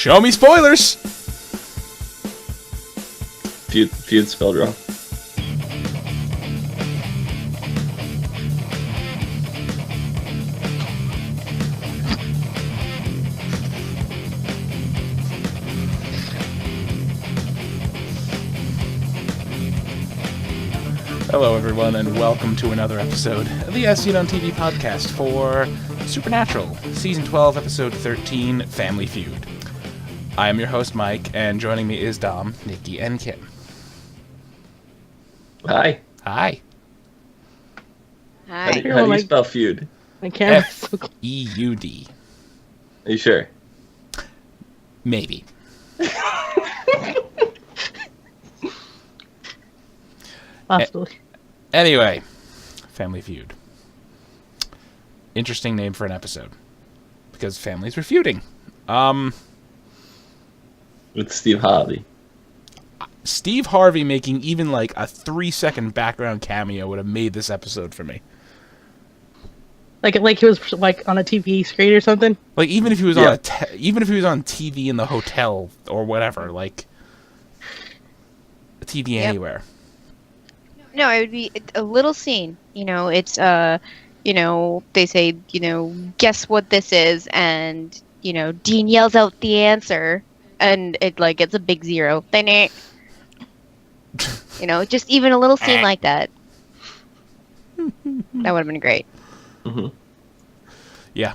Show me spoilers! Feud spelled wrong. Hello, everyone, and welcome to another episode of the ASOTV podcast for Supernatural, Season 12, Episode 13, Family Feud. I am your host, Mike, and joining me is Dom, Nikki, and Kim. Hi. Hi. How do you spell feud? I can't. F-E-U-D. Are you sure? Maybe. Possibly. Anyway, Family Feud. Interesting name for an episode. Because families were feuding. With Steve Harvey. Steve Harvey making even like a 3-second background cameo would have made this episode for me. Like he was like on a TV screen or something. Like even if he was on even if he was on TV in the hotel or whatever, like a TV anywhere. No, it would be a little scene. You know, it's they say, guess what this is, and Dean yells out the answer, and it like gets a big 0. Just even a little scene like that. That would have been great. Mm-hmm. Yeah,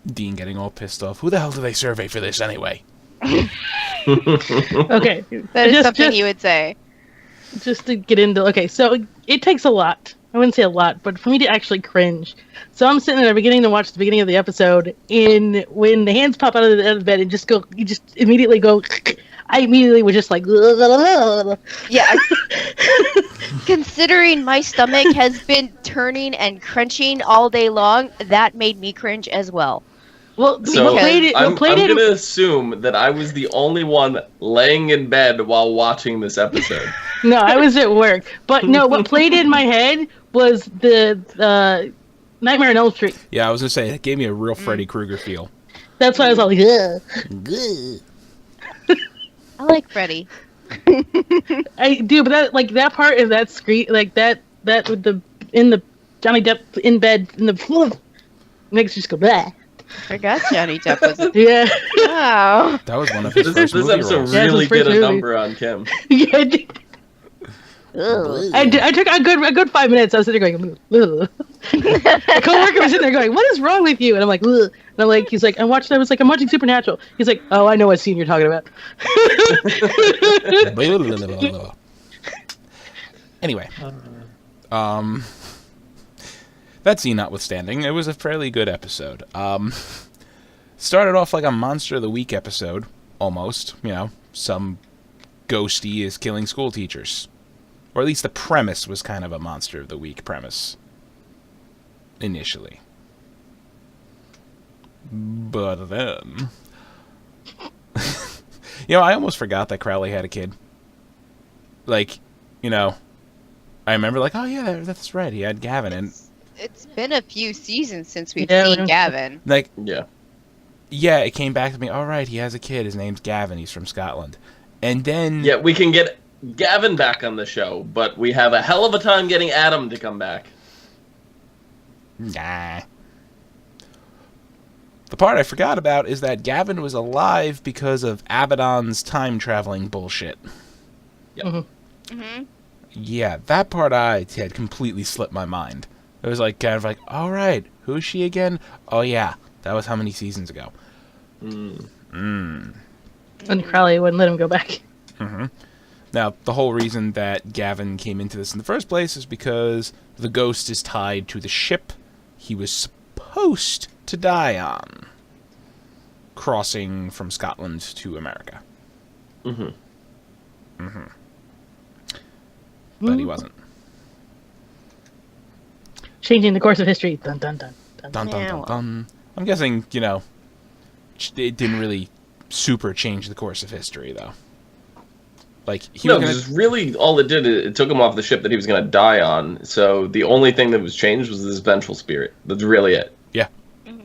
Dean getting all pissed off. Who the hell do they survey for this anyway? Okay, that is something you would say. Just to get into so it takes a lot. I wouldn't say a lot, but for me to actually cringe. So I'm sitting there beginning to watch the beginning of the episode, and when the hands pop out of the bed and you just immediately go. I immediately was just like, yeah. Considering my stomach has been turning and crunching all day long, that made me cringe as well. Well, so I'm going to assume that I was the only one laying in bed while watching this episode. No, I was at work. But no, what played in my head was the Nightmare on Elm Street. Yeah, I was going to say, it gave me a real Freddy Krueger feel. That's why I was all like, ugh. I like Freddy. I do, but that part of that screen, like that with the Johnny Depp in bed in the makes you just go blah. I forgot Johnny Depp was. Yeah. Wow. That was one of his first this movie episode roles. really did a number on Kim. Yeah. I took a good 5 minutes. I was sitting there going, ugh. My coworker was sitting there going, "What is wrong with you?" And I'm like, ugh. And I'm like, he's like, I'm watching Supernatural. He's like, "Oh, I know what scene you're talking about." Anyway, that scene notwithstanding, it was a fairly good episode. Started off like a Monster of the Week episode, almost. Some ghosty is killing school teachers. Or at least the premise was kind of a Monster of the Week premise. Initially. But then... I almost forgot that Crowley had a kid. Like, I remember like, oh yeah, that's right, he had Gavin. And it's been a few seasons since we've seen Gavin. Like, yeah, it came back to me, all right, he has a kid, his name's Gavin, he's from Scotland. And then... Yeah, we can get Gavin back on the show, but we have a hell of a time getting Adam to come back. Nah. The part I forgot about is that Gavin was alive because of Abaddon's time-traveling bullshit. Yep. Mm-hmm. Mm-hmm. Yeah, that part I had completely slipped my mind. It was like, kind of like, all right, who's she again? Oh yeah, that was how many seasons ago? And Crowley wouldn't let him go back. Mm-hmm. Now, the whole reason that Gavin came into this in the first place is because the ghost is tied to the ship he was supposed to die on, crossing from Scotland to America. Mm-hmm. Mm-hmm. But he wasn't. Changing the course of history. Dun dun dun dun. Dun dun dun dun. I'm guessing, it didn't really super change the course of history, though. Like because really all it did, it took him off the ship that he was going to die on. So the only thing that was changed was this vengeful spirit. That's really it. Yeah,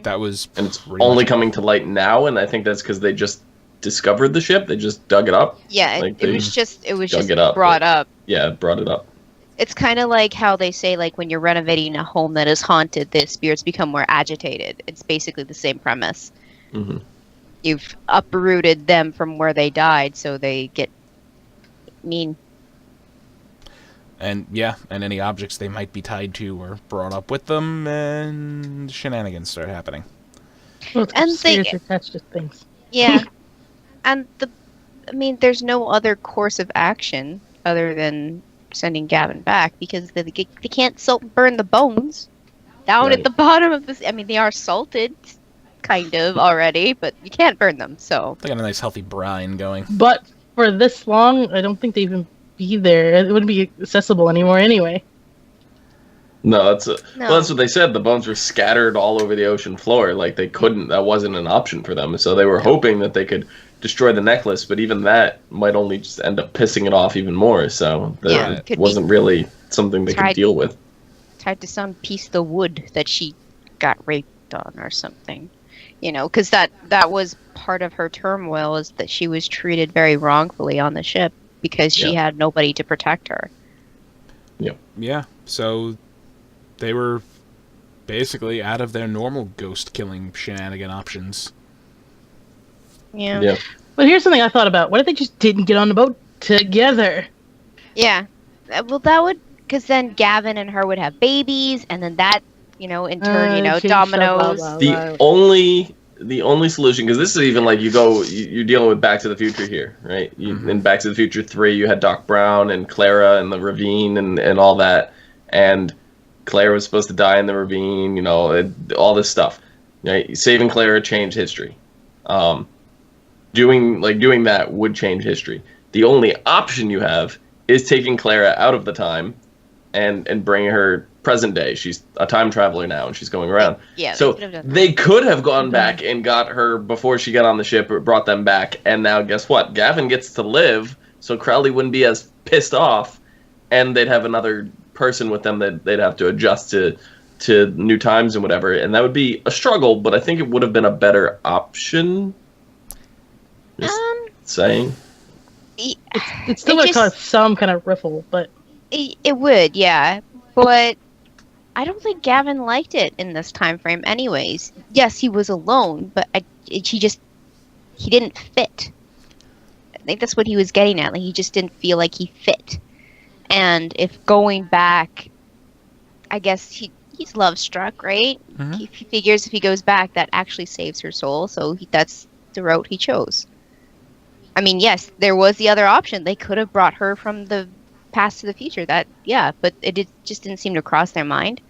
that was. And it's only coming to light now, and I think that's because they just discovered the ship. They just dug it up. Yeah, Like, it was just dug it up, brought but- up. Yeah, brought it up. It's kind of like how they say, like, when you're renovating a home that is haunted, the spirits become more agitated. It's basically the same premise. Hmm. You've uprooted them from where they died, so they get mean. And any objects they might be tied to were brought up with them, and shenanigans start happening. Well, it's And they- spirits attached to things. Yeah. And there's no other course of action other than sending Gavin back, because they can't burn the bones down Right. at the bottom of this. I mean, they are salted, kind of, already, but you can't burn them, so. They got a nice healthy brine going. But for this long, I don't think they even be there. It wouldn't be accessible anymore anyway. No, that's No. well, that's what they said. The bones were scattered all over the ocean floor. Like, they couldn't. That wasn't an option for them. So they were hoping that they could destroy the necklace, but even that might only just end up pissing it off even more. So Yeah, it could be. wasn't really something they could Tried- deal with. Tied to some piece of the wood that she got raped on or something. You know, because that was part of her turmoil, is that she was treated very wrongfully on the ship because she Yeah. had nobody to protect her. Yeah, so they were basically out of their normal ghost killing shenanigan options. Yeah. Yeah. But here's something I thought about. What if they just didn't get on the boat together? Yeah. Well, that would, because then Gavin and her would have babies, and then that, in turn, dominoes. The only solution, because this is even like you're dealing with Back to the Future here, right? In Back to the Future 3, you had Doc Brown and Clara and the ravine and all that, and Clara was supposed to die in the ravine, all this stuff. Right? Saving Clara changed history. Doing that would change history. The only option you have is taking Clara out of the time and bringing her present day. She's a time traveler now, and she's going around. Yeah. So could have done that. they could have gone back and got her before she got on the ship, or brought them back. And now, guess what? Gavin gets to live, so Crowley wouldn't be as pissed off, and they'd have another person with them that they'd have to adjust to new times and whatever. And that would be a struggle, but I think it would have been a better option. Just saying. It's still It would cause just- some kind of riffle, but It would, yeah. But I don't think Gavin liked it in this time frame anyways. Yes, he was alone, but he didn't fit. I think that's what he was getting at. Like, he just didn't feel like he fit. And if going back, I guess he's love struck, right? Mhm. He figures if he goes back, that actually saves her soul. So that's the route he chose. I mean, yes, there was the other option. They could have brought her from the past to the future. But just didn't seem to cross their mind.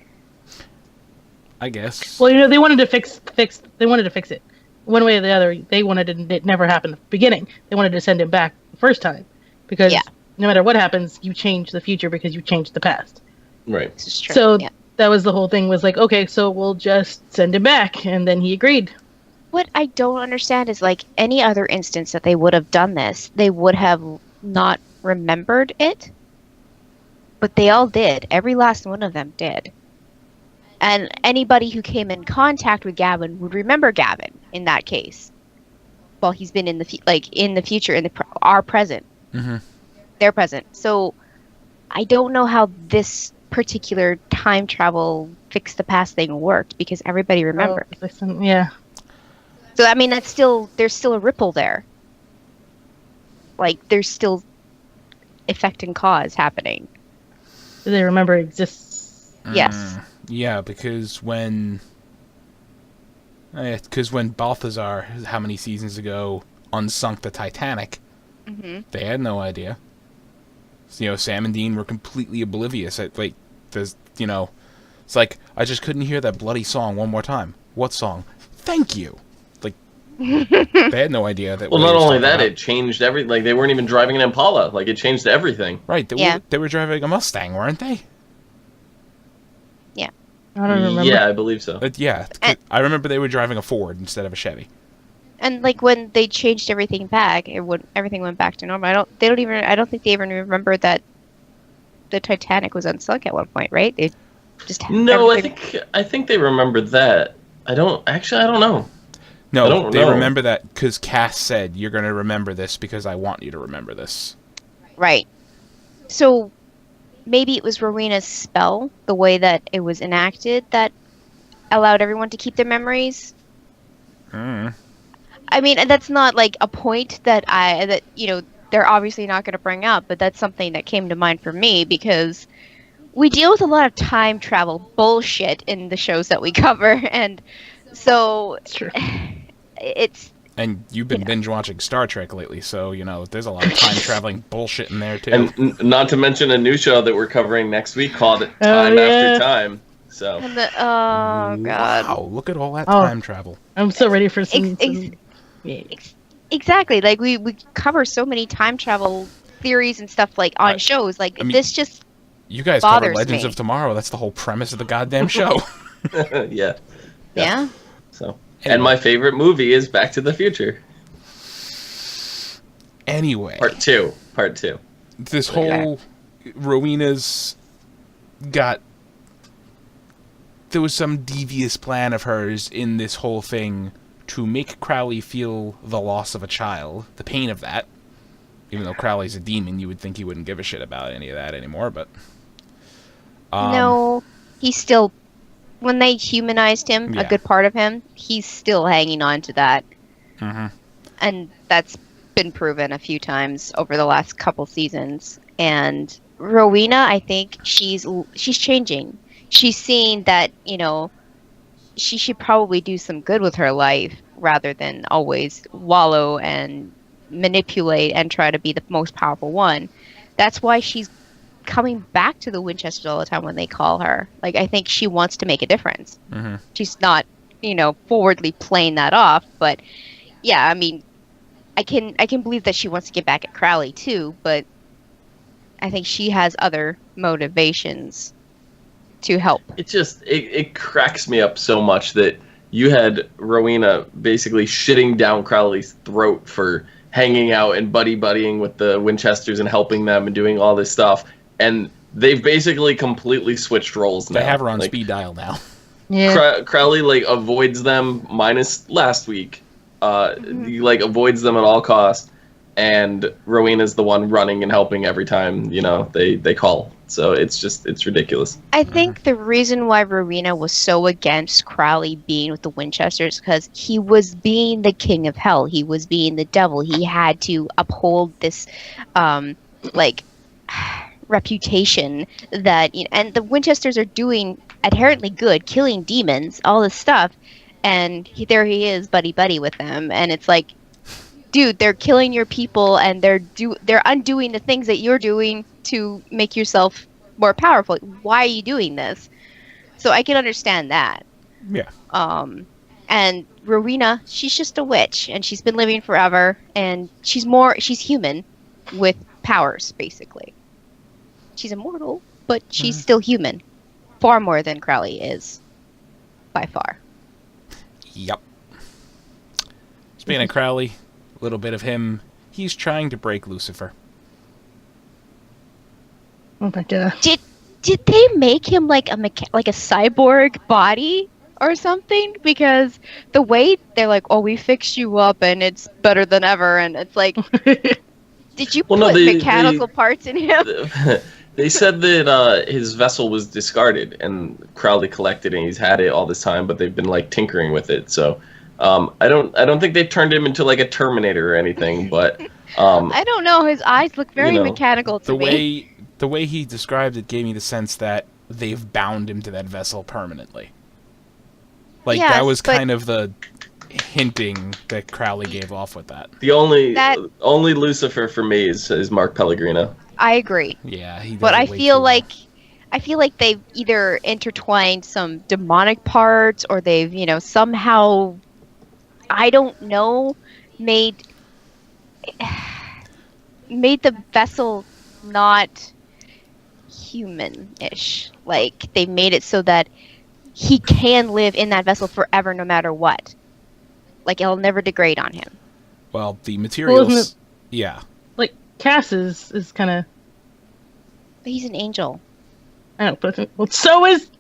I guess. well, they wanted to fix. They wanted to fix it one way or the other. They wanted it never happened at the beginning. They wanted to send him back the first time because Yeah. no matter what happens, you change the future because you changed the past. Right. This is true. So yeah. that was the whole thing. Was like, okay, so we'll just send him back, and then he agreed. What I don't understand is, like, any other instance that they would have done this, they would have not remembered it. But they all did. Every last one of them did. And anybody who came in contact with Gavin would remember Gavin in that case. Well, he's been in the future, in our present, Mhm. their present. So I don't know how this particular time travel fix the past thing worked, because everybody remembered. Oh, listen, yeah. So I mean, there's still a ripple there. Like, there's still effect and cause happening. Do they remember it exists? Yes. Yeah, because when Balthazar, how many seasons ago, unsunk the Titanic, Hmm. they had no idea. So, Sam and Dean were completely oblivious. It's like, I just couldn't hear that bloody song one more time. What song? Thank you. Like, they had no idea that. Well, what not he was only talking that, about. it changed like, they weren't even driving an Impala. Like, it changed everything. Right, Yeah. they were driving a Mustang, weren't they? I don't remember. Yeah, I believe so. Yeah, And- I remember they were driving a Ford instead of a Chevy. And like, when they changed everything back, everything went back to normal. I don't think they even remembered that the Titanic was unsunk at one point, right? They just No, everything- I think they remembered that. I don't know. No, I don't they know. remember that because Cass said, "You're going to remember this because I want you to remember this." Right. So maybe it was Rowena's spell, the way that it was enacted, that allowed everyone to keep their memories. Mm. I mean, that's not like a point that they're obviously not going to bring up, but that's something that came to mind for me because we deal with a lot of time travel bullshit in the shows that we cover, and so It's true. it's And you've been binge watching Star Trek lately, so there's a lot of time traveling bullshit in there too. And not to mention a new show that we're covering next week called Time yeah. After Time. So and oh god, Wow, look at all that Oh. time travel. I'm so ready for some. Yeah. exactly. Like we cover so many time travel theories and stuff like on shows. Like I mean, this just You guys cover bothers Legends me. of Tomorrow. That's the whole premise of the goddamn show. yeah. So Anyway. And my favorite movie is Back to the Future. Anyway, Part two. this Okay. whole Rowena's got... There was some devious plan of hers in this whole thing to make Crowley feel the loss of a child, the pain of that. Even though Crowley's a demon, you would think he wouldn't give a shit about any of that anymore, but... no, he's still. When they humanized him, Yeah. a good part of him, he's still hanging on to that, Mhm. and that's been proven a few times over the last couple seasons. And Rowena, I think she's changing. She's seeing that she should probably do some good with her life rather than always wallow and manipulate and try to be the most powerful one. That's why she's coming back to the Winchesters all the time when they call her. Like, I think she wants to make a difference. Mhm. She's not, forwardly playing that off, but yeah, I mean, I can believe that she wants to get back at Crowley too, but I think she has other motivations to help. It cracks me up so much that you had Rowena basically shitting down Crowley's throat for hanging out and buddying with the Winchesters and helping them and doing all this stuff, and they've basically completely switched roles now. They have her on Like, speed dial now. Yeah. Crowley avoids them minus last week. He avoids them at all costs, and Rowena's the one running and helping every time they call. So it's ridiculous. I think the reason why Rowena was so against Crowley being with the Winchesters because he was being the king of hell. He was being the devil. He had to uphold this, reputation that and the Winchesters are doing inherently good, killing demons, all this stuff, and there he is, buddy with them, and it's like, dude, they're killing your people and they're undoing the things that you're doing to make yourself more powerful. Why are you doing this? So I can understand that. Yeah. And Rowena, she's just a witch, and she's been living forever, and she's human with powers, basically. She's immortal, but she's still human. Far more than Crowley is, by far. Yep. Speaking of Crowley, a little bit of him. He's trying to break Lucifer. Oh my god. Did they make him like a cyborg body or something? Because the way they're like, oh, we fixed you up and it's better than ever, and it's like, did you put mechanical parts in him? They said that his vessel was discarded and Crowley collected it and he's had it all this time, but they've been tinkering with it. So I don't think they've turned him into a Terminator or anything, but I don't know. His eyes look very mechanical to me. The way he described it gave me the sense that they've bound him to that vessel permanently. Yes, that was kind of the hinting that Crowley gave off with that. The only Lucifer for me is Mark Pellegrino. I agree. Yeah, he. But I feel like they've either intertwined some demonic parts, or they've somehow, I don't know, made the vessel not human-ish. Like, they made it so that he can live in that vessel forever, no matter what. Like, it'll never degrade on him. Well, the materials. Yeah. Like, Cass is kind of... But he's an angel. I don't know, but so is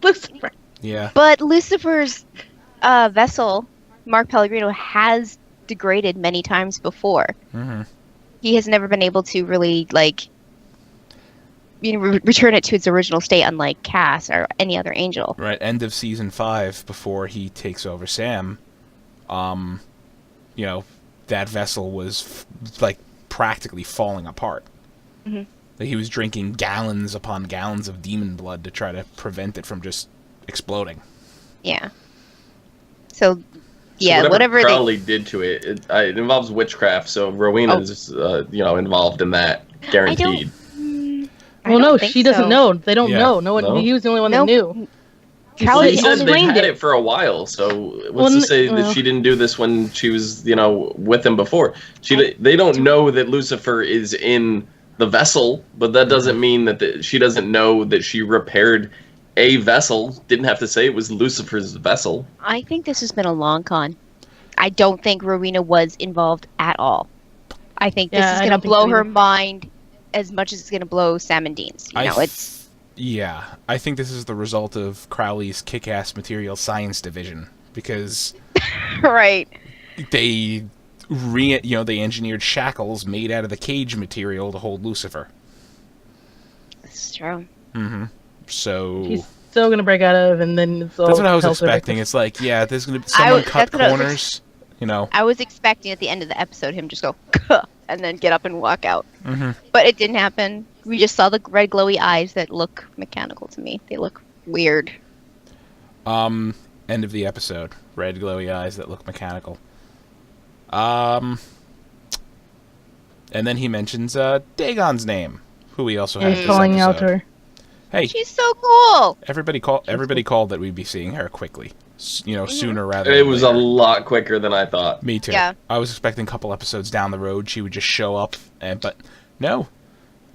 Lucifer. Yeah. But Lucifer's vessel Mark Pellegrino has degraded many times before. Mm-hmm. He has never been able to really, like, return it to its original state, unlike Cass or any other angel. Right, end of season 5, before he takes over Sam, that vessel was like practically falling apart. Mm-hmm. Like, he was drinking gallons upon gallons of demon blood to try to prevent it from just exploding. Yeah. So, yeah, whatever whatever Crowley did to it, it involves witchcraft. So Rowena's, involved in that, guaranteed. Well, no, she doesn't know. They don't know. No one. No? He was the only one Nope. that knew. Crowley He said they explained had it. it for a while. So what's to say that she didn't do this when she was, with him before? They don't know that Lucifer is in the vessel, but that doesn't mean that she doesn't know that she repaired a vessel. Didn't have to say it was Lucifer's vessel. I think this has been a long con. I don't think Rowena was involved at all. I think this is going to blow her mind as much as it's going to blow Sam and Dean's. Yeah, I think this is the result of Crowley's kick-ass material science division, because right. They they engineered shackles made out of the cage material to hold Lucifer. That's true. Mm-hmm. So she's still gonna break out of, and then it's all. That's what I was expecting. It's like, yeah, there's gonna be someone cut corners. I was expecting at the end of the episode him just go Kuh, and then get up and walk out. Mm-hmm. But it didn't happen. We just saw the red glowy eyes that look mechanical to me. They look weird. End of the episode. Red glowy eyes that look mechanical. And then he mentions Dagon's name, who we also have. Calling out her. Hey, she's so cool. Everybody called that we'd be seeing her quickly. Sooner rather. It was a lot quicker than I thought. Me too. Yeah. I was expecting a couple episodes down the road she would just show up, but no.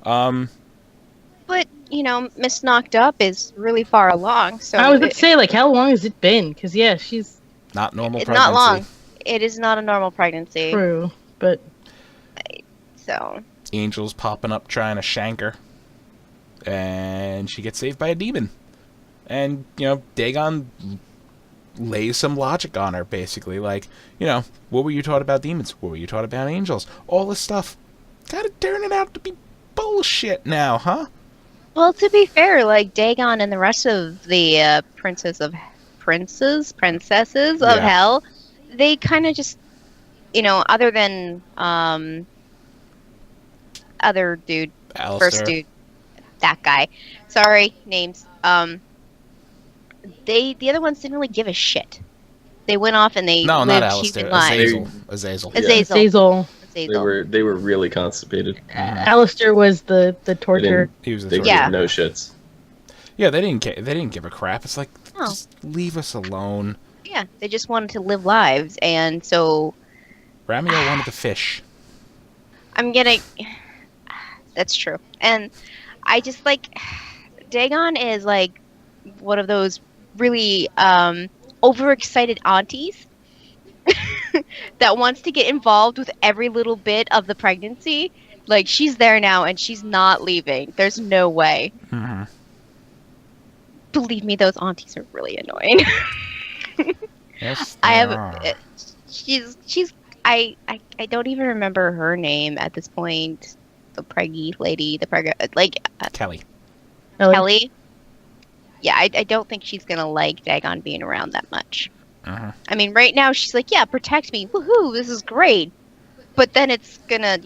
But Miss Knocked Up is really far along. So I was going to say, like, how long has it been? Because she's not normal. It's pregnancy. not long. It is not a normal pregnancy. True, but so Angel's popping up trying to shank her, and she gets saved by a demon, and Dagon lays some logic on her, basically, like, what were you taught about demons? What were you taught about angels? All this stuff kind of turning out to be bullshit now, huh? Well, to be fair, like Dagon and the rest of the princesses of hell, they kind of just, other than other dude, Alistair. First dude, that guy. Sorry, names. The other ones didn't really give a shit. They went off and they not lived Alistair. human lives. Azazel. They were really constipated. Alistair was the torture. He was the they torture. gave no shits. Yeah, they didn't give a crap. It's like, just leave us alone. Yeah, they just wanted to live lives, and so Ramio wanted to fish. That's true. And I just like Dagon is like one of those really overexcited aunties that wants to get involved with every little bit of the pregnancy. Like, she's there now and she's not leaving. There's no way. Mm-hmm. Believe me, those aunties are really annoying. Yes, I don't even remember her name at this point. The preggy lady, Kelly. Kelly. Yeah, I don't think she's gonna like Dagon being around that much. Uh-huh. I mean, right now she's like, yeah, protect me, woohoo, this is great. But then it's gonna,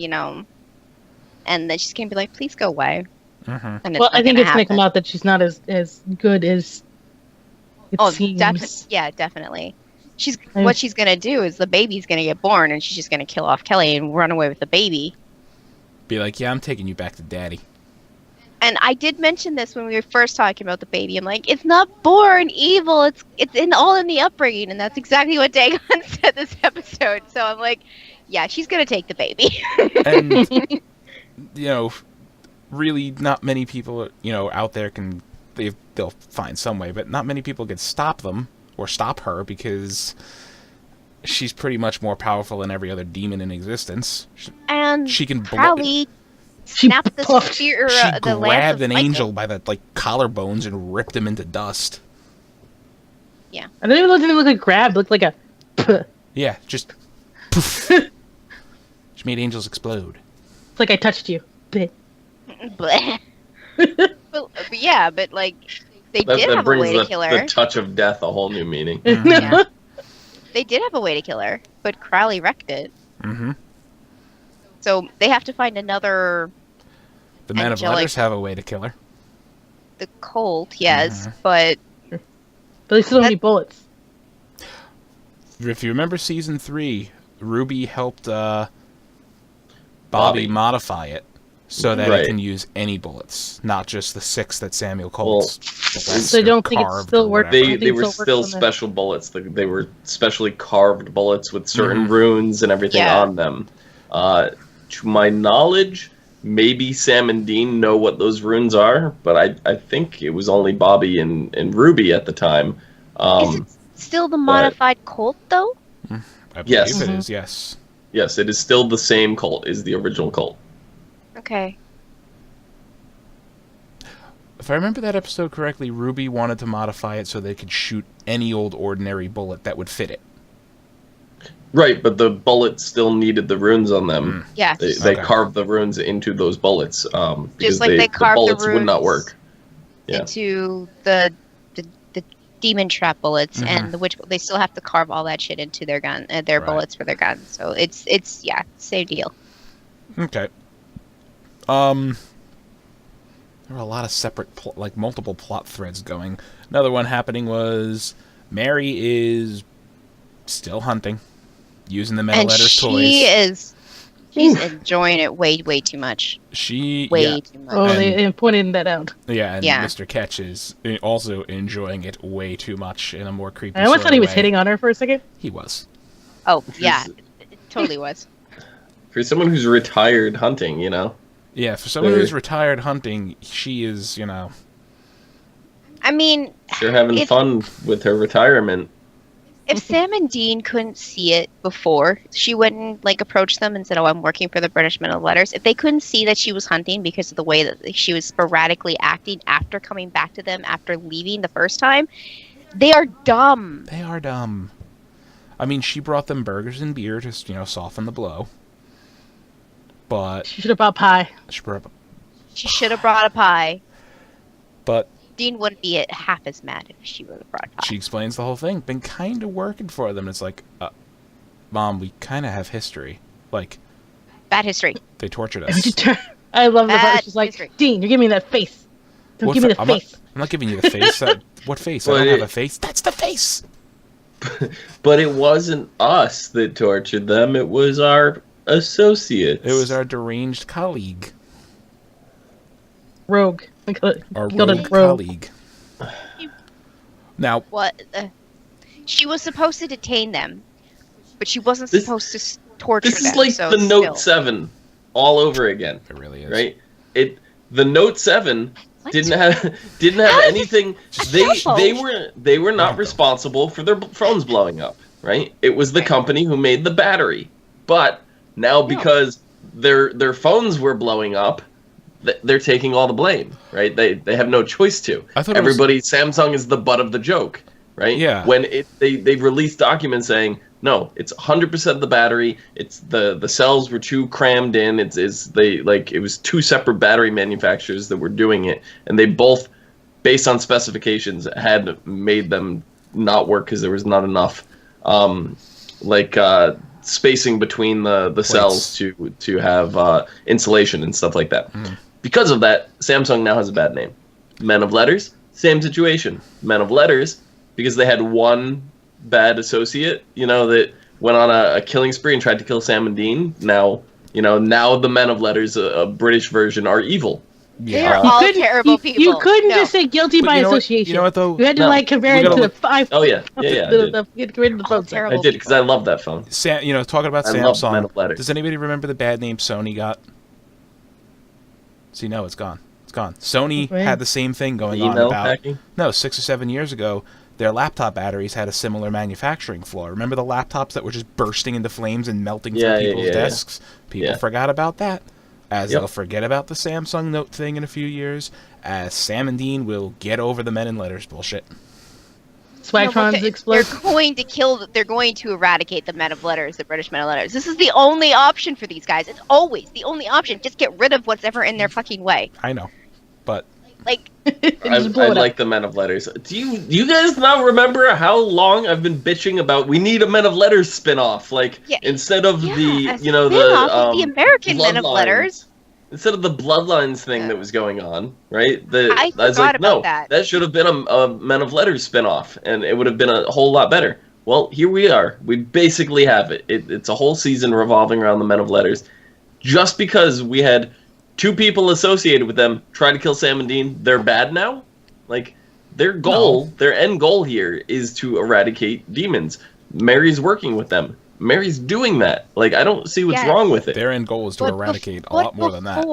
and then she's gonna be like, please go away. Uh-huh. And I think it's gonna come out that she's not as good as it seems. Definitely. What she's gonna do is the baby's gonna get born, and she's just gonna kill off Kelly and run away with the baby. Be like, yeah, I'm taking you back to daddy. And I did mention this when we were first talking about the baby. I'm like, it's not born evil. It's all in the upbringing, and that's exactly what Dagon said this episode. So I'm like, yeah, she's gonna take the baby. And really, not many people, out there they'll find some way, but not many people can stop them or stop her because she's pretty much more powerful than every other demon in existence. And she can Crowley snapped the spear. She the grabbed an Michael. angel by the collarbones and ripped him into dust. Yeah, I don't even look like grabbed. It looked like a Yeah, just poof. Just made angels explode. It's like I touched you. Bleh. Bleh. but yeah, but like they did That have a brings way to kill her. the touch of death a whole new meaning. Yeah. They did have a way to kill her, but Crowley wrecked it. Mm-hmm. So they have to find another. The Men of Angelic- Letters have a way to kill her. The Colt, yes, but But they still don't need bullets. If you remember season 3, Ruby helped Bobby Bobby. modify it so that Right. it can use any bullets, not just the 6 that Samuel Colt's. So you don't think it's still worth- They think were so, works still on that. special bullets. They were specially carved bullets with certain Mhm. runes and everything Yeah. on them. To my knowledge, maybe Sam and Dean know what those runes are, but I think it was only Bobby and Ruby at the time. is it still the modified Colt though? I believe Yes. it is, yes. Yes, it is still the same Colt as the original Colt. Okay. If I remember that episode correctly, Ruby wanted to modify it so they could shoot any old ordinary bullet that would fit it. Right, but the bullets still needed the runes on them. Yeah. They Okay. carved the runes into those bullets because Just like they carved the bullets would not runes work. Yeah. into the demon trap bullets Mhm. and the witch. They still have to carve all that shit into their gun, their Right. bullets for their guns. So it's yeah, same deal. Okay. There were a lot of separate, multiple plot threads going. Another one happening was Mary is still hunting, using the metal And letters toys. she's enjoying it way too much. Way too much. Oh, And- they pointed that out. And Yeah. Mr. Ketch is also enjoying it way too much in a more creepy I almost sort thought he of was way. hitting on her for a second. He was. Oh yeah, it totally was. For someone who's retired hunting, you know. Yeah, for someone Very- who's retired hunting, she is, I mean, Sure having If- fun with her retirement. if Sam and Dean couldn't see it before, she wouldn't approach them and said, "Oh, I'm working for the British Men of Letters." If they couldn't see that she was hunting because of the way that she was sporadically acting after coming back to them after leaving the first time, they are dumb. they are dumb. I mean, she brought them burgers and beer to, soften the blow. But She should have bought pie. she brought, She should have brought a pie. but Dean wouldn't be half as mad if she would have brought a pie. she explains the whole thing. Been kind of working for them. It's like, Mom, we kind of have history. Like, Bad history. they tortured And she us. turned- I love the part. Bad She's like, history. Dean, you're giving me that face. Don't What give me fa- the I'm face. I'm not giving you the face. What face? I Well, don't have it- a face. That's the face. But it wasn't us that tortured them. It was our associates. It was our deranged colleague. Rogue. We call it, Our we called rogue it rogue. colleague. Now, What? She was supposed to detain them, but she wasn't This- supposed to torture This them. is like so the still. Note 7 all over again, it really is. right? The Note 7 What? didn't have How is this anything. a They cell they were not Random. responsible for their phones blowing up, right? It was the company who made the battery. But now because their phones were blowing up, they're taking all the blame, right? They have no choice to. I thought it was- Everybody, Samsung is the butt of the joke, right? Yeah. When they released documents saying no, it's 100% the battery. It's the cells were too crammed in. It was two separate battery manufacturers that were doing it, and they both, based on specifications, had made them not work because there was not enough spacing between the cells to have insulation and stuff like that. Because of that, Samsung now has a bad name. Men of Letters, same situation. Men of Letters, because they had one bad associate, that went on a killing spree and tried to kill Sam and Dean. Now the Men of Letters, a British version, are evil. They Yeah. are all couldn't- terrible people. You couldn't No. just say guilty But by you know what- association. you know what, though? You had to No. compare We it gotta to the look- five. Oh yeah, I did. Get rid of the phone. terrible. I did because I love that phone. Talking about I love Men Samsung. of Letters. Does anybody remember the bad name Sony got? See, no, it's gone. It's gone. Sony Right. had the same thing going on Email about hacking. 6 or 7 years ago. Their laptop batteries had a similar manufacturing flaw. Remember the laptops that were just bursting into flames and melting Yeah, through yeah, people's yeah, yeah. desks? People Yeah. forgot about that. As Yep. they'll forget about the Samsung Note thing in a few years, as Sam and Dean will get over the Men in Letters bullshit. Swagrons explode. They're going to eradicate the men of letters, the British men of letters. This is the only option for these guys. It's always the only option. Just get rid of what's ever in their fucking way. I know, but Like, I like the Men of Letters. Do you guys not remember how long I've been bitching about we need a Men of Letters spin-off? Like, instead of the American Men of Letters. Instead of the Bloodlines thing that was going on, right? I was like, no, that should have been a Men of Letters spin-off, and it would have been a whole lot better. Well, here we are. We basically have it. It's a whole season revolving around the Men of Letters. Just because we had 2 people associated with them try to kill Sam and Dean, they're bad now? Like, their end goal here is to eradicate demons. Mary's working with them. Mary's doing that. Like, I don't see what's wrong with it. Their end goal is to eradicate a lot more than that.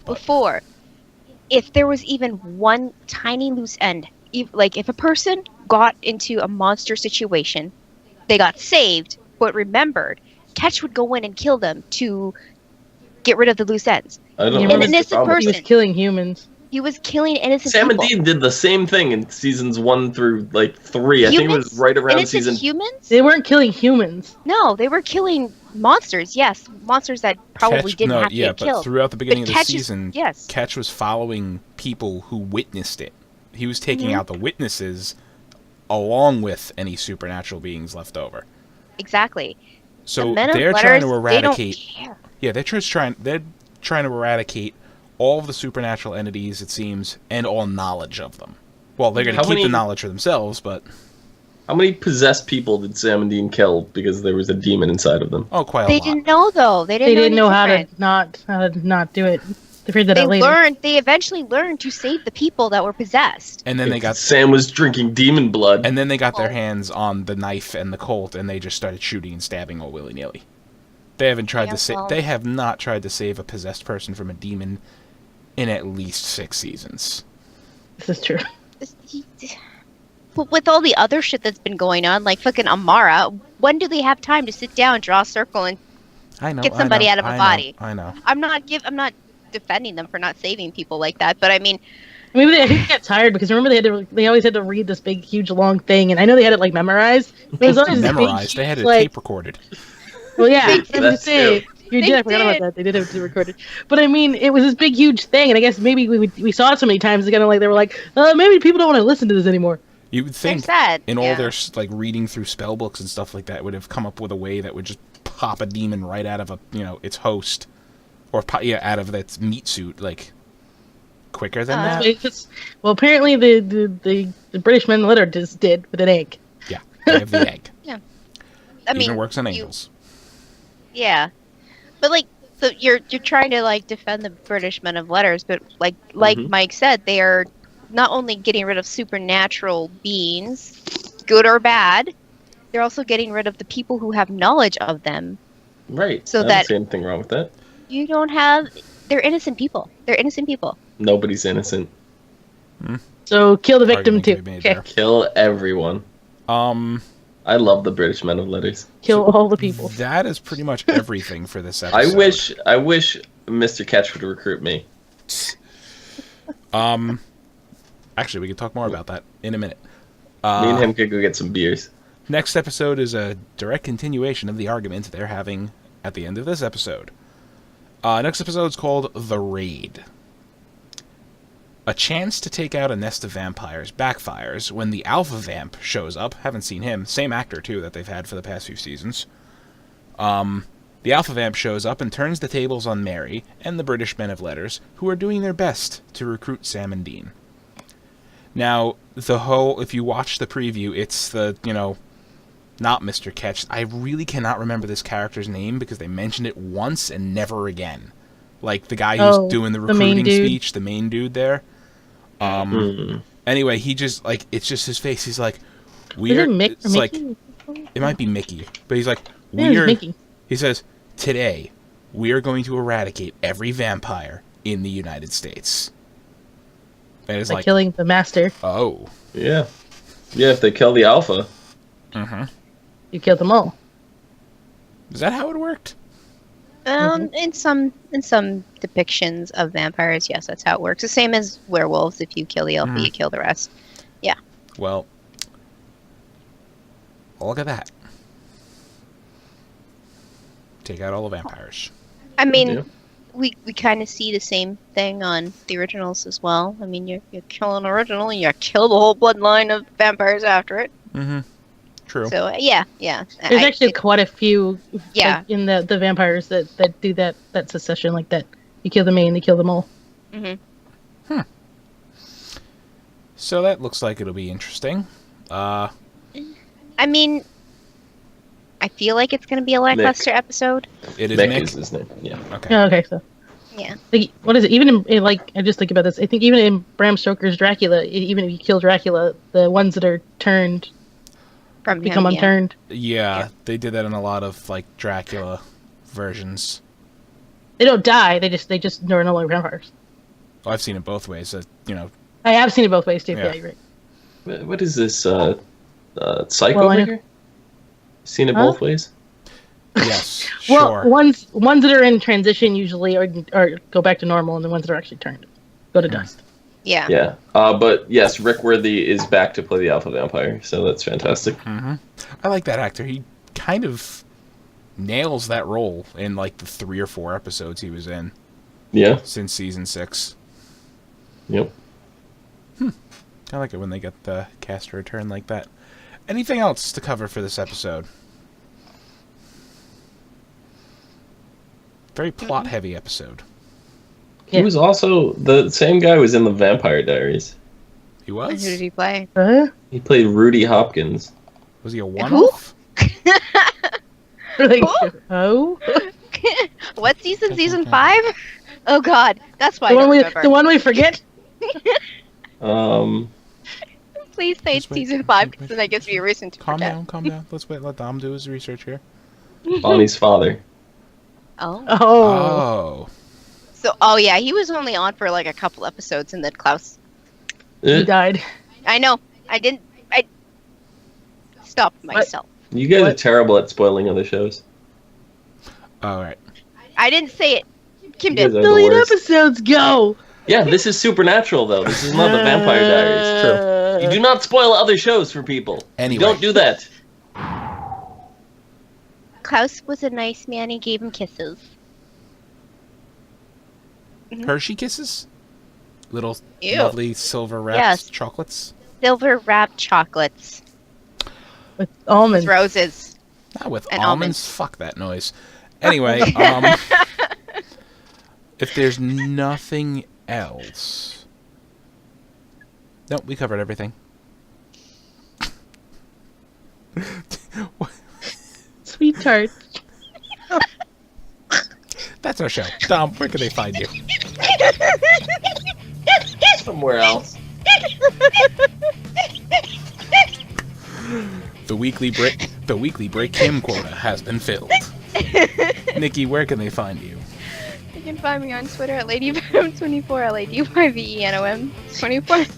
Before, if there was even one tiny loose end, like if a person got into a monster situation, they got saved, but remembered, Ketch would go in and kill them to get rid of the loose ends. I don't know. An innocent person. He was killing humans. He was killing innocent Sam people. and Dean did the same thing in seasons 1 through 3. I think it was right around innocent season. Humans? They weren't killing humans. No, they were killing monsters. Yes, monsters that probably didn't have to get killed. But throughout the beginning of the Ketch season, Ketch was following people who witnessed it. He was taking out the witnesses along with any supernatural beings left over. Exactly. So they're trying to eradicate. They don't care. Yeah, they're trying to eradicate all of the supernatural entities, it seems, and all knowledge of them. Well, they're going to keep the knowledge for themselves, but... How many possessed people did Sam and Dean kill because there was a demon inside of them? Oh, quite a lot. They didn't know, though. They didn't know how to not do it. They figured that out later. They eventually learned to save the people that were possessed. And then Sam was drinking demon blood. And then they got their hands on the knife and the Colt, and they just started shooting and stabbing all willy-nilly. They haven't tried to save... They have not tried to save a possessed person from a demon in at least 6 seasons. This is true. But with all the other shit that's been going on, like fucking Amara, when do they have time to sit down, draw a circle, and get somebody out of a body? I know. I'm not defending them for not saving people like that, but I mean... Maybe I think they got tired because remember they always had to read this big, huge, long thing, and I know they had it memorized. But it was always memorized. They had it tape recorded. Well, yeah, I was going to say... I forgot about that. They did have to record it. But I mean, it was this big, huge thing, and I guess maybe we saw it so many times, they were like, maybe people don't want to listen to this anymore. You would think in all their reading through spell books and stuff like that would have come up with a way that would just pop a demon right out of its host, or out of its meat suit, quicker than that. Well, apparently the British men letter just did with an egg. Yeah, they have the egg. Yeah, Even works on angels. Yeah. But so you're trying to defend the British men of letters, but like Mike said, they are not only getting rid of supernatural beings, good or bad, they're also getting rid of the people who have knowledge of them. Right. So I don't see anything wrong with that. You don't have. They're innocent people. They're innocent people. Nobody's innocent. So kill the victim too. Okay. Kill everyone. I love the British men of letters. Kill all the people. That is pretty much everything for this episode. I wish Mr. Ketch would recruit me. Actually, we can talk more about that in a minute. Me and him could go get some beers. Next episode is a direct continuation of the argument they're having at the end of this episode. Next episode is called The Raid. A chance to take out a nest of vampires backfires when the alpha vamp shows up. Haven't seen him. Same actor, too, that they've had for the past few seasons. The alpha vamp shows up and turns the tables on Mary and the British men of letters, who are doing their best to recruit Sam and Dean. Now, if you watch the preview, it's the, not Mr. Ketch. I really cannot remember this character's name because they mentioned it once and never again. Like the guy who's doing the recruiting speech, the main dude there. Anyway, he just it's just his face. He's like, we're. It's like it might be Mickey, but he's like, we're. He says, today we are going to eradicate every vampire in the United States. And it's like killing the master. Oh. Yeah. Yeah, if they kill the alpha. You killed them all. Is that how it worked? In some depictions of vampires, yes, that's how it works. The same as werewolves. If you kill the alpha, you kill the rest. Yeah. Well, Look at that. Take out all the vampires. I mean, Yeah. we kind of see the same thing on the originals as well. I mean, you kill an original, and you kill the whole bloodline of vampires after it. Mm-hmm. True. So yeah. There's actually quite a few Yeah. like, in the vampires that do that succession like that. You kill the main, they kill them all. So that looks like it'll be interesting. I mean, I feel like it's going to be a lackluster episode. It is Mick Nick. is his name. Yeah. Okay. Oh, okay, so Yeah. like, what is it? Even in like, I just think about this. I think even in Bram Stoker's Dracula, even if you kill Dracula, the ones that are turned From become him, unturned. Yeah, they did that in a lot of like Dracula versions. They don't die. They just are no longer vampires. Oh, I've seen it both ways. You know, I have seen it both ways too. Yeah. Yeah, you're right. What is this? Psycho Well, I know- figure? Seen it Huh? both ways? yes, Well, sure. ones that are in transition usually are go back to normal, and the ones that are actually turned go to dust. Yeah. Yeah. But yes, Rick Worthy is back to play the Alpha Vampire, so that's fantastic. Mm-hmm. I like that actor. He kind of nails that role in like the 3 or 4 episodes he was in Yeah. since season 6. Yep. I like it when they get the cast to return like that. Anything else to cover for this episode? Very plot-heavy episode. He Yeah. was also the same guy was in the Vampire Diaries. He And was? who did he play? He played Rudy Hopkins. Was he a one-off? Like, Who? oh, What season? Season 5? Oh God, that's why I the don't one remember. the one we forget. Please say it's Just wait. season 5, because then that gives me a reason to Calm forget. down, calm down. Let's wait. Let Dom do his research here. Bonnie's father. Oh. Oh, So, oh yeah, he was only on for like a couple episodes, and then Klaus. he Eh, died. I know. I stopped myself. You guys are What? terrible at spoiling other shows. All right. I didn't say it. Kim You guys did. are the Billion worst. episodes go. Yeah, this is Supernatural though. This is not the Vampire Diaries. True. You do not spoil other shows for people. Anyway. You don't do that. Klaus was a nice man. He gave him kisses. Hershey Kisses? Little Ew. lovely silver wrapped Yes. chocolates? Silver wrapped chocolates. With almonds. With roses. Not with And almonds. almonds. Fuck that noise. Anyway, if there's nothing else... Nope, we covered everything. Sweet tart. That's our show. Dom, where can they find you? Somewhere else. The weekly break him quota has been filled. Nikki, where can they find you? You can find me on Twitter at LadyVenom24, LadyYVENOM24.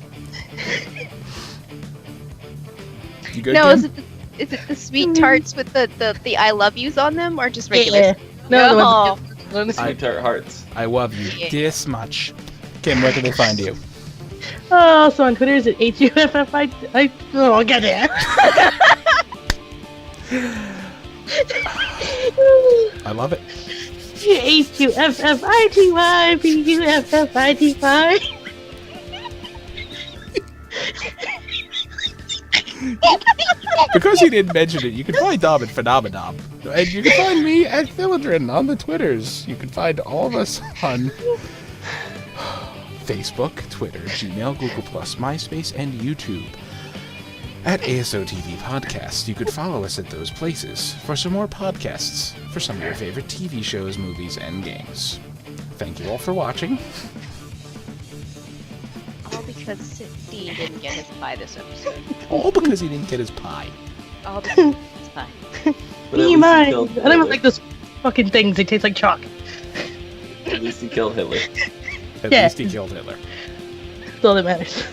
You good, No, Kim? is it the sweet tarts with the I love yous on them, or just regular? Yeah. No, No. the ones. Sweetheart Hearts. I love you Yeah. this much. Kim, where can they find you? Oh, so on Twitter is it HUFFI? Oh, goddamn. I love it. HUFFITY. Because you didn't mention it, you can find Dom at Phenomenon. And you can find me at Philodrin on the Twitters. You can find all of us on Facebook, Twitter, Gmail, Google+, MySpace, and YouTube. At ASOTV Podcast, you could follow us at those places for some more podcasts for some of your favorite TV shows, movies, and games. Thank you all for watching. All because Dean didn't get his pie this episode. All because he didn't get his pie. All because of his pie. But at Me least he mine. killed I don't Hitler. like those fucking things. They taste like chalk. At least he killed Hitler. At Yeah. least he killed Hitler. That's all that matters.